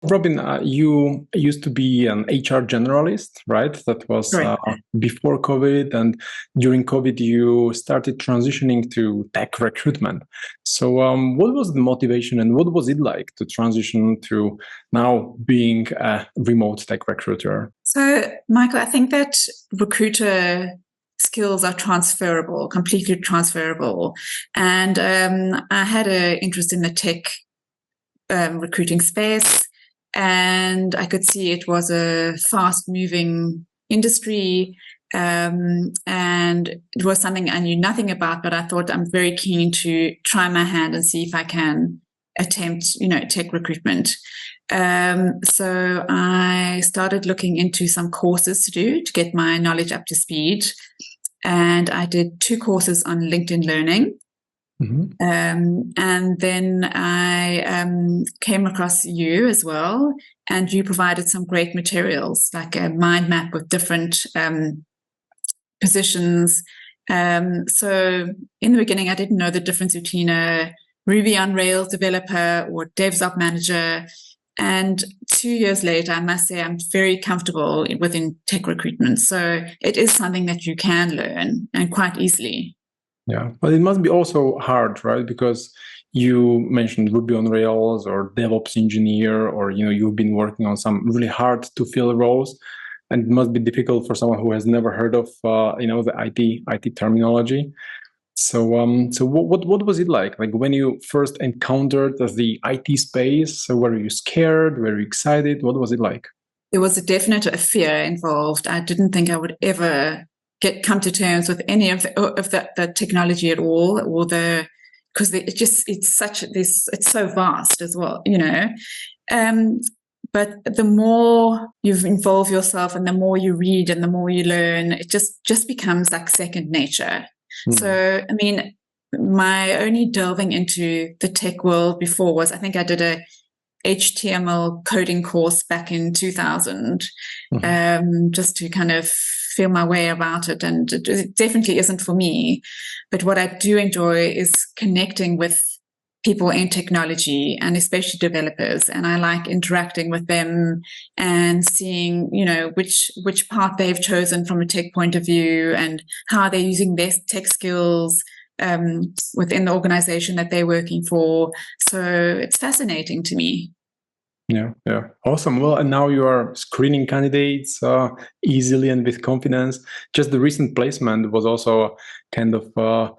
Robyn, you used to be an HR generalist, right? That was Correct. before COVID, and during COVID, you started transitioning to tech recruitment. So, what was the motivation, and what was it like to transition to now being a remote tech recruiter? So, Michael, I think that recruiter skills are transferable, completely transferable. And I had an interest in the tech recruiting space, and I could see it was a fast-moving industry, and it was something I knew nothing about, but I thought I'm very keen to try my hand and see if I can attempt, tech recruitment. So I started looking into some courses to do to get my knowledge up to speed. And I did 2 courses on LinkedIn Learning. And then I came across you as well, and you provided some great materials, like a mind map with different positions. So in the beginning, I didn't know the difference between a Ruby on Rails developer or DevOps manager. And 2 years later, I must say I'm very comfortable within tech recruitment. So it is something that you can learn, and quite easily. Yeah, but it must be also hard, right? Because you mentioned Ruby on Rails or DevOps engineer, or you've been working on some really hard to fill roles, and it must be difficult for someone who has never heard of the IT terminology. So what was it like? Like when you first encountered the IT space, so were you scared? Were you excited? What was it like? There was a definite fear involved. I didn't think I would ever come to terms with any of the technology at all, or because it's so vast as well, but the more you involve yourself and the more you read and the more you learn, it just becomes like second nature. So, I mean, my only delving into the tech world before was, I think I did a HTML coding course back in 2000, just to kind of feel my way about it. And it definitely isn't for me. But what I do enjoy is connecting with people in technology, and especially developers. And I like interacting with them and seeing, which path they've chosen from a tech point of view, and how they're using their tech skills within the organization that they're working for. So it's fascinating to me. Yeah, awesome. Well, and now you are screening candidates easily and with confidence. Just the recent placement was also kind of,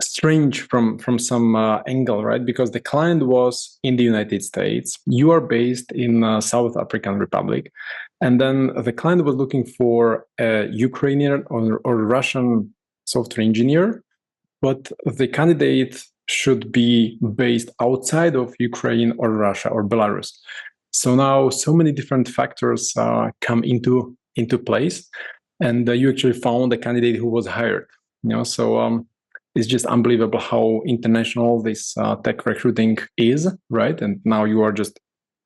strange from some angle, right? Because the client was in the United States. You are based in South African Republic, and then the client was looking for a Ukrainian or Russian software engineer, but the candidate should be based outside of Ukraine or Russia or Belarus. So now so many different factors come into place, and you actually found a candidate who was hired. So it's just unbelievable how international this tech recruiting is, right? And now you are just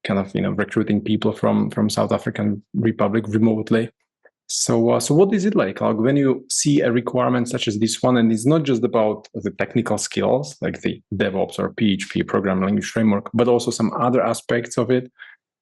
kind of recruiting people from South African Republic remotely. So what is it like when you see a requirement such as this one, and it's not just about the technical skills like the DevOps or PHP programming language framework, but also some other aspects of it?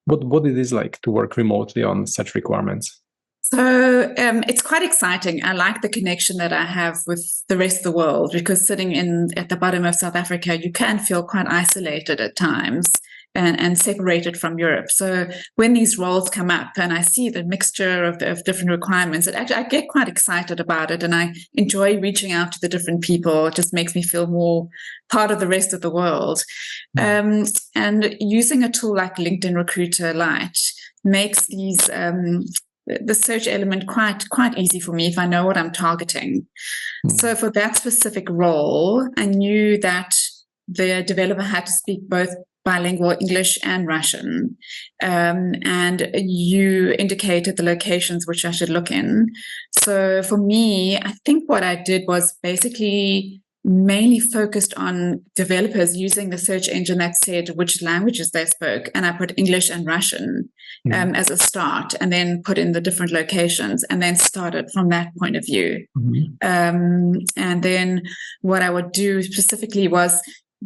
What it is like to work remotely on such requirements? So it's quite exciting. I like the connection that I have with the rest of the world, because sitting at the bottom of South Africa, you can feel quite isolated at times and separated from Europe. So when these roles come up and I see the mixture of different requirements, I get quite excited about it, and I enjoy reaching out to the different people. It just makes me feel more part of the rest of the world. And using a tool like LinkedIn Recruiter Lite makes these the search element quite easy for me if I know what I'm targeting. So for that specific role, I knew that the developer had to speak both bilingual English and Russian. And you indicated the locations which I should look in. So for me, I think what I did was basically mainly focused on developers using the search engine that said which languages they spoke. And I put English and Russian as a start, and then put in the different locations, and then started from that point of view. And then what I would do specifically was,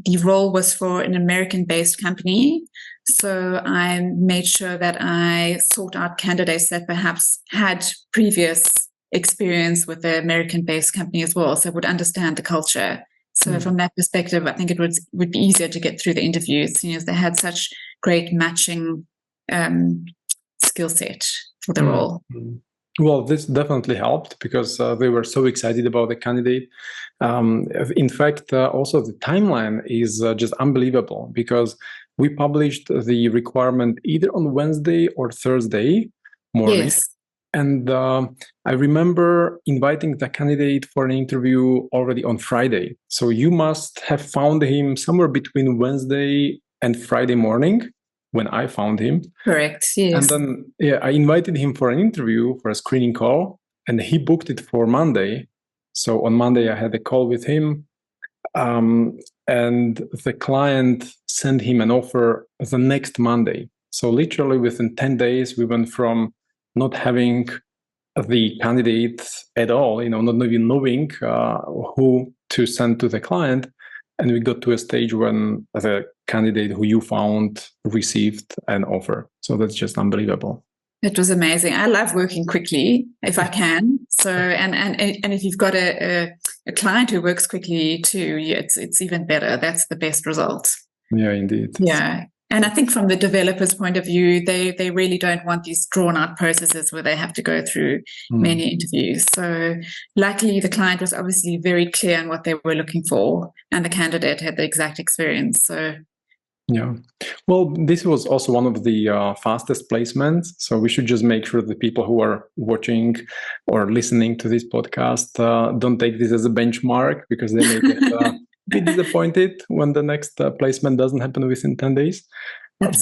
the role was for an American-based company. So I made sure that I sought out candidates that perhaps had previous experience with the American-based company as well, so would understand the culture. So from that perspective, I think it would be easier to get through the interviews, seeing as they had such great matching skill set for the role. Well, this definitely helped because they were so excited about the candidate. In fact, also the timeline is just unbelievable because we published the requirement either on Wednesday or Thursday morning. Yes. And I remember inviting the candidate for an interview already on Friday. So you must have found him somewhere between Wednesday and Friday morning when I found him. Correct, yes. And then I invited him for an interview, for a screening call, and he booked it for Monday. So on Monday, I had a call with him. And the client sent him an offer the next Monday. So literally within 10 days, we went from not having the candidate at all, not even knowing who to send to the client. And we got to a stage when the candidate who you found received an offer. So that's just unbelievable. It was amazing. I love working quickly if I can. So, and if you've got a client who works quickly too, it's even better. That's the best result. Yeah, indeed. Yeah. And I think from the developer's point of view, they really don't want these drawn out processes where they have to go through many interviews. So luckily the client was obviously very clear on what they were looking for and the candidate had the exact experience. So yeah. Well, this was also one of the fastest placements. So we should just make sure that people who are watching or listening to this podcast don't take this as a benchmark because they may get be disappointed when the next placement doesn't happen within 10 days.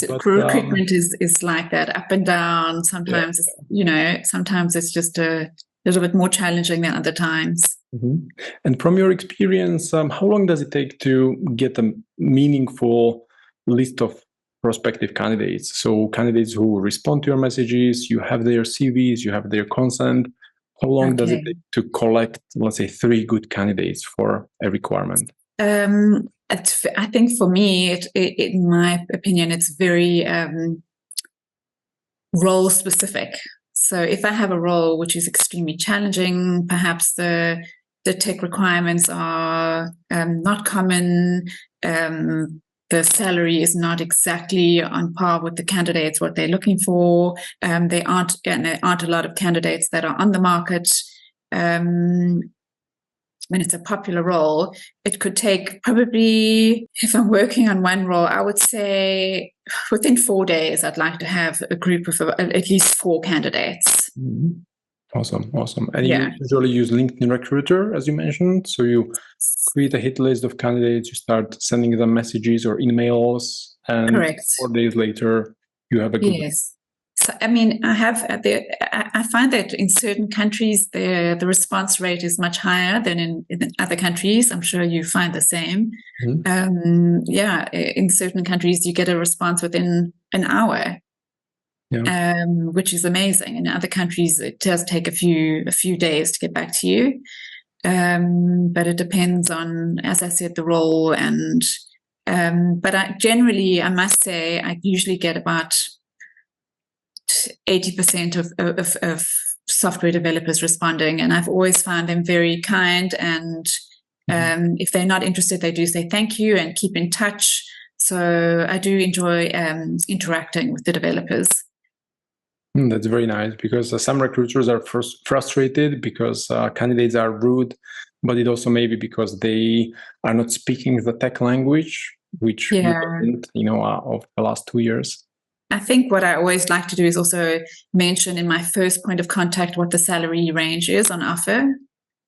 Recruitment is like that, up and down. Sometimes, sometimes it's just a little bit more challenging than other times. And from your experience, how long does it take to get a meaningful list of prospective candidates? So candidates who respond to your messages, you have their CVs, you have their consent. How long does it take to collect, let's say, 3 good candidates for a requirement? I think for me, in my opinion, it's very role specific. So if I have a role which is extremely challenging, perhaps the tech requirements are not common, the salary is not exactly on par with the candidates, what they're looking for. There aren't a lot of candidates that are on the market. When it's a popular role, it could take probably, if I'm working on one role, I would say within 4 days, I'd like to have a group of at least 4 candidates. Awesome. And you usually use LinkedIn Recruiter, as you mentioned. So you create a hit list of candidates, you start sending them messages or emails, and Correct. 4 days later, you have a group. Yes. So, I mean, I find that in certain countries, the response rate is much higher than in other countries. I'm sure you find the same. In certain countries, you get a response within an hour, which is amazing. In other countries, it does take a few days to get back to you. But it depends on, as I said, the role. And but I must say, I usually get about 80% of software developers responding, and I've always found them very kind. And if they're not interested, they do say thank you and keep in touch. So I do enjoy interacting with the developers. That's very nice, because some recruiters are frustrated because candidates are rude, but it also may be because they are not speaking the tech language, which we learned, of the last 2 years. I think what I always like to do is also mention in my first point of contact what the salary range is on offer.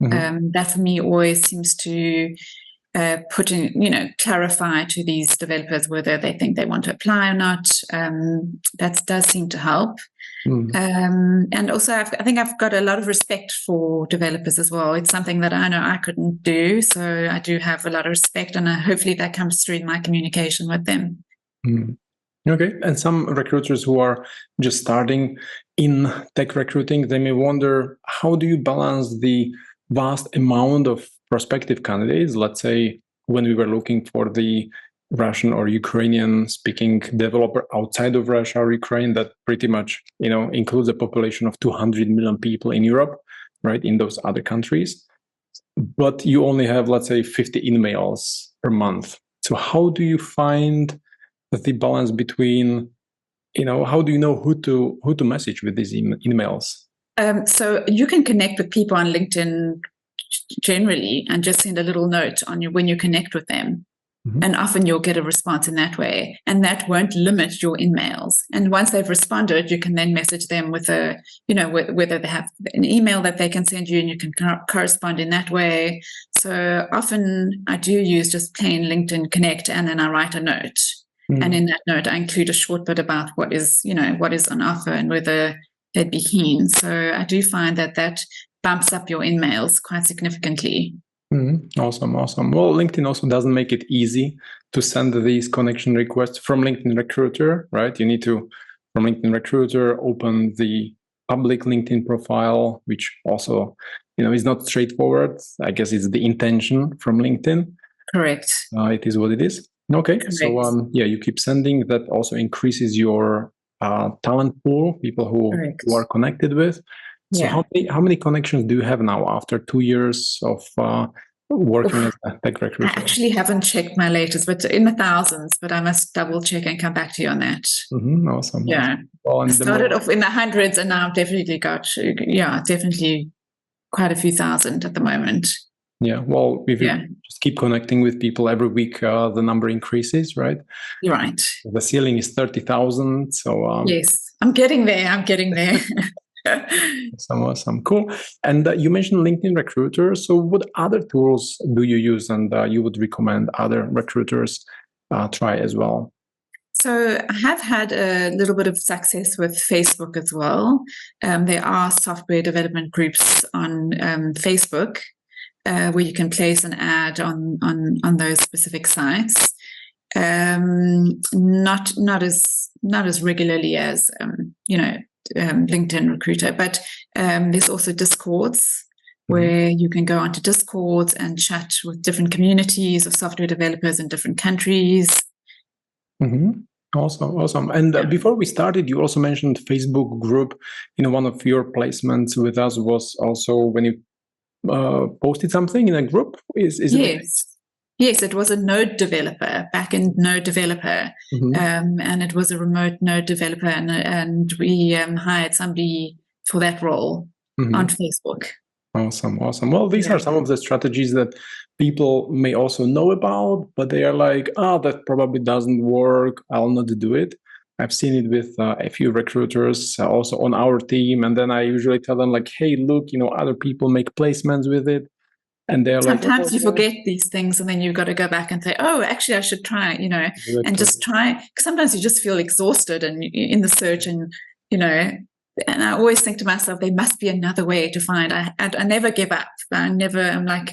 That for me always seems to clarify to these developers whether they think they want to apply or not. That does seem to help. And also, I think I've got a lot of respect for developers as well. It's something that I know I couldn't do, so I do have a lot of respect, and hopefully that comes through in my communication with them. Okay. And some recruiters who are just starting in tech recruiting, they may wonder, how do you balance the vast amount of prospective candidates? Let's say when we were looking for the Russian or Ukrainian speaking developer outside of Russia or Ukraine, that pretty much, includes a population of 200 million people in Europe, right? In those other countries. But you only have, let's say, 50 emails per month. So how do you find the balance between, how do you know who to message with these emails? So you can connect with people on LinkedIn generally and just send a little note when you connect with them. Mm-hmm. And often you'll get a response in that way, and that won't limit your emails. And once they've responded, you can then message them with whether they have an email that they can send you, and you can correspond in that way. So often I do use just plain LinkedIn Connect, and then I write a note. Mm-hmm. And in that note, I include a short bit about what is on offer and whether they'd be keen. So I do find that bumps up your emails quite significantly. Mm-hmm. Awesome. Well, LinkedIn also doesn't make it easy to send these connection requests from LinkedIn Recruiter, right? You need to, from LinkedIn Recruiter, open the public LinkedIn profile, which also, is not straightforward. I guess it's the intention from LinkedIn. Correct. It is what it is. Okay. Correct. So, you keep sending. That also increases your talent pool, people who are connected with. So how many connections do you have now after 2 years of working as a tech recruiter? I actually haven't checked my latest, but in the thousands, but I must double check and come back to you on that. Mm-hmm. Awesome. Yeah. Well, I started off in the hundreds, and now I've definitely got, definitely quite a few thousand at the moment. Yeah. Well, if you just keep connecting with people every week, the number increases, right? You're right. The ceiling is 30,000. So yes, I'm getting there. Awesome. Cool. And you mentioned LinkedIn Recruiter. So what other tools do you use, and you would recommend other recruiters try as well? So I have had a little bit of success with Facebook as well. There are software development groups on Facebook where you can place an ad on those specific sites. Not as regularly as LinkedIn Recruiter, but there's also Discords where you can go onto Discords and chat with different communities of software developers in different countries. Mm-hmm. Awesome. And before we started, you also mentioned Facebook group. One of your placements with us was also when you posted something in a group. Is it? Yes, it was a Node developer, back-end Node developer, and it was a remote Node developer, and we hired somebody for that role on Facebook. Awesome. Well, these are some of the strategies that people may also know about, but they are like, that probably doesn't work. I'll not do it. I've seen it with a few recruiters also on our team, and then I usually tell them like, hey, look, other people make placements with it. And they're sometimes you forget these things, and then you've got to go back and say, oh, actually, I should try, and just try. Because sometimes you just feel exhausted and in the search, and, and I always think to myself, there must be another way to find. I never give up. I'm like,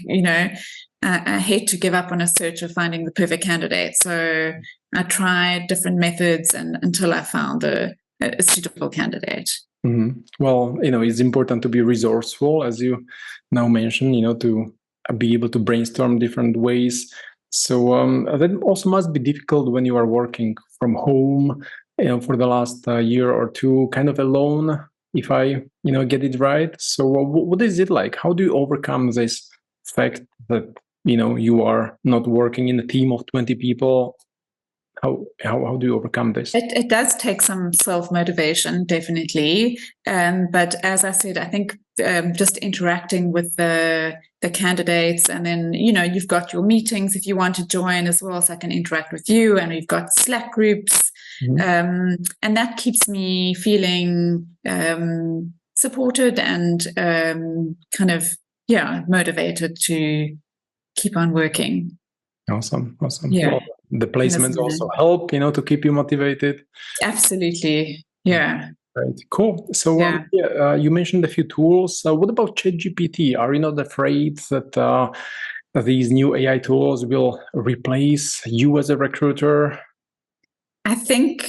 I hate to give up on a search of finding the perfect candidate. So I try different methods until I found a suitable candidate. Mm-hmm. Well, it's important to be resourceful, as you now mentioned, to be able to brainstorm different ways. So that also must be difficult when you are working from home, for the last year or two, kind of alone, if I, get it right. So what is it like? How do you overcome this fact that, you are not working in a team of 20 people? How do you overcome this? It does take some self-motivation, definitely. But as I said, I think just interacting with the candidates, and then, you've got your meetings if you want to join as well, so I can interact with you, and we've got Slack groups. And that keeps me feeling supported and kind of, motivated to keep on working. Awesome. Yeah. Well, the placements also help, to keep you motivated. Absolutely. Yeah. Right. Cool. So, you mentioned a few tools. What about ChatGPT? Are you not afraid that these new AI tools will replace you as a recruiter? I think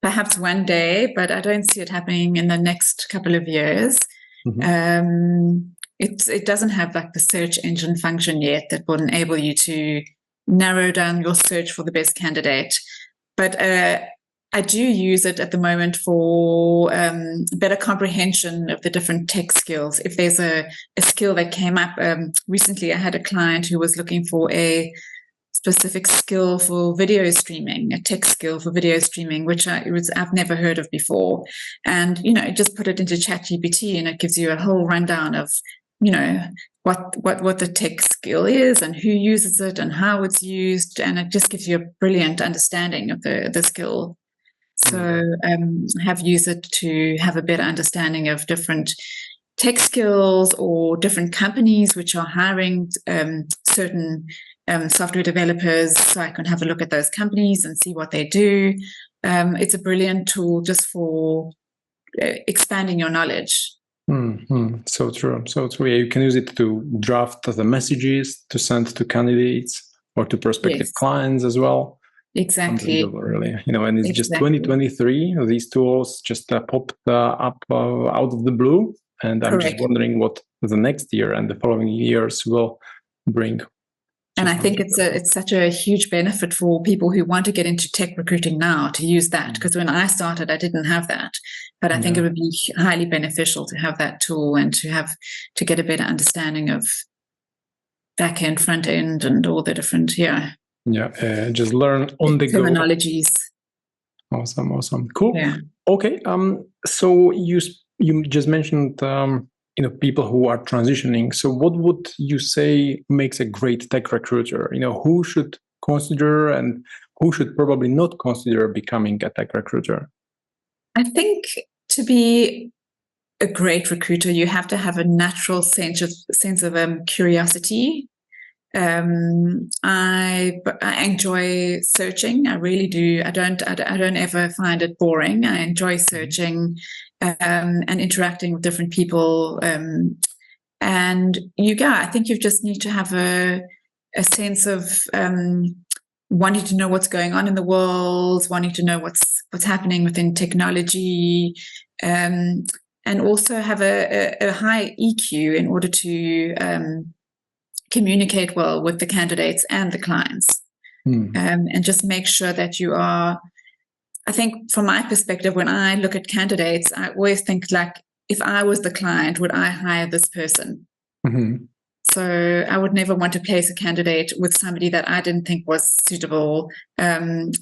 perhaps one day, but I don't see it happening in the next couple of years. It doesn't have like the search engine function yet that will enable you to narrow down your search for the best candidate. But I do use it at the moment for better comprehension of the different tech skills. If there's a skill that came up recently, I had a client who was looking for a specific skill for video streaming, a tech skill for video streaming, which I've never heard of before. And, just put it into ChatGPT and it gives you a whole rundown of, what the tech skill is and who uses it and how it's used. And it just gives you a brilliant understanding of the skill. So have used it to have a better understanding of different tech skills or different companies which are hiring certain software developers, so I can have a look at those companies and see what they do. It's a brilliant tool just for expanding your knowledge. So true. Yeah, you can use it to draft the messages to send to candidates or to prospective clients as well. Exactly. Really, and it's just 2023. These tools just popped up out of the blue, and I'm just wondering what the next year and the following years will bring. And I think it's such a huge benefit for people who want to get into tech recruiting now to use that, because when I started, I didn't have that. But I think it would be highly beneficial to have that tool and to get a better understanding of back end, front end, and all the different just learn on the go terminologies. Awesome, cool. Okay, so you just mentioned people who are transitioning. So what would you say makes a great tech recruiter? Who should consider and who should probably not consider becoming a tech recruiter? I think to be a great recruiter, you have to have a natural sense of curiosity. I enjoy searching. I really do. I don't ever find it boring. I enjoy searching and interacting with different people. And I think you just need to have a sense of wanting to know what's going on in the world, wanting to know what's happening within technology, and also have a high EQ in order to communicate well with the candidates and the clients, and just make sure that you are. I think from my perspective, when I look at candidates, I always think like, if I was the client, would I hire this person? So I would never want to place a candidate with somebody that I didn't think was suitable,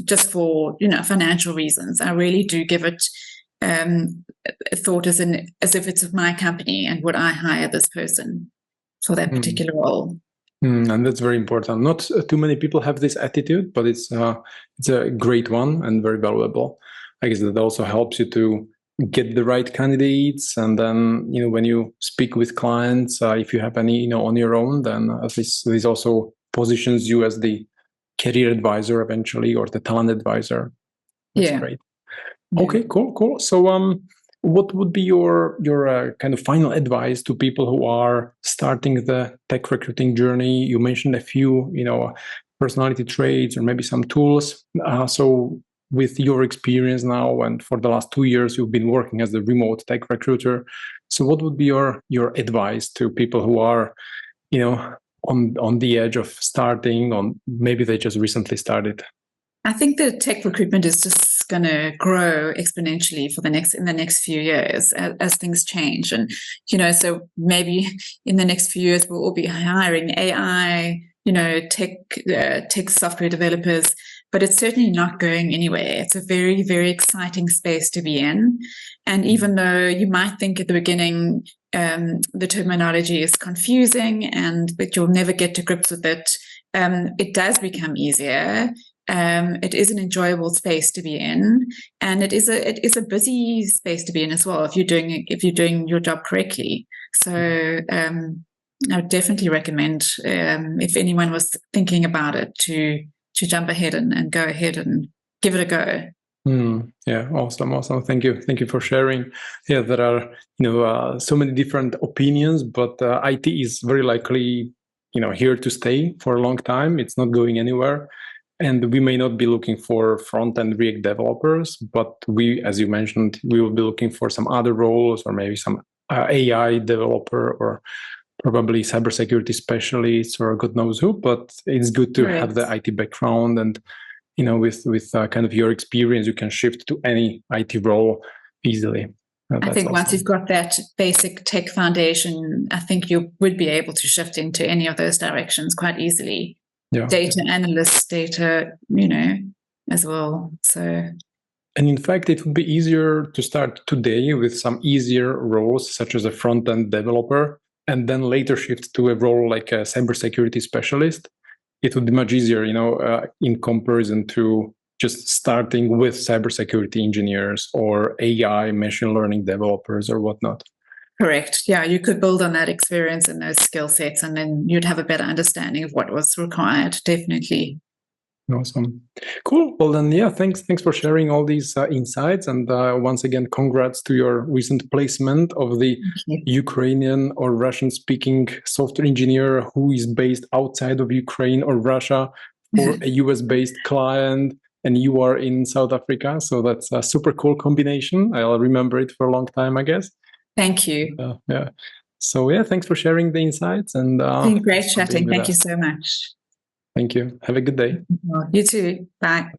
just for financial reasons. I really do give it a thought as if it's my company, and would I hire this person for that particular role. And that's very important. Not too many people have this attitude, but it's a great one and very valuable. I guess that also helps you to get the right candidates, and then when you speak with clients, if you have any on your own, then at least this also positions you as the career advisor eventually, or the talent advisor. That's great. Okay, cool. So what would be your kind of final advice to people who are starting the tech recruiting journey? You mentioned a few, personality traits or maybe some tools. So with your experience now, and for the last 2 years, you've been working as a remote tech recruiter. So what would be your advice to people who are, on the edge of starting, on maybe they just recently started? I think that tech recruitment is just going to grow exponentially in the next few years as things change. And, so maybe in the next few years, we'll all be hiring AI, tech software developers, but it's certainly not going anywhere. It's a very, very exciting space to be in. And even though you might think at the beginning, the terminology is confusing but you'll never get to grips with it, it does become easier. It is an enjoyable space to be in, and it is a busy space to be in as well if you're doing your job correctly. So I would definitely recommend, if anyone was thinking about it, to jump ahead and go ahead and give it a go. Yeah, awesome. Thank you for sharing. Yeah, there are so many different opinions, but IT is very likely here to stay for a long time. It's not going anywhere. And we may not be looking for front-end React developers, but we, as you mentioned, we will be looking for some other roles, or maybe some AI developer, or probably cybersecurity specialists or God knows who, but it's good to have the IT background, and with kind of your experience, you can shift to any IT role easily. I think once you've got that basic tech foundation, I think you would be able to shift into any of those directions quite easily. Yeah. Data analysts, data, as well. So. And in fact, it would be easier to start today with some easier roles, such as a front-end developer, and then later shift to a role like a cybersecurity specialist. It would be much easier, in comparison to just starting with cybersecurity engineers or AI, machine learning developers or whatnot. Correct. Yeah, you could build on that experience and those skill sets, and then you'd have a better understanding of what was required, definitely. Awesome. Cool. Well, then, yeah, thanks for sharing all these insights. And once again, congrats to your recent placement of the Ukrainian or Russian-speaking software engineer who is based outside of Ukraine or Russia for a US-based client, and you are in South Africa. So that's a super cool combination. I'll remember it for a long time, I guess. Thank you. Yeah. So, yeah, thanks for sharing the insights. And it's been great chatting. Thank you so much. Thank you. Have a good day. You too. Bye.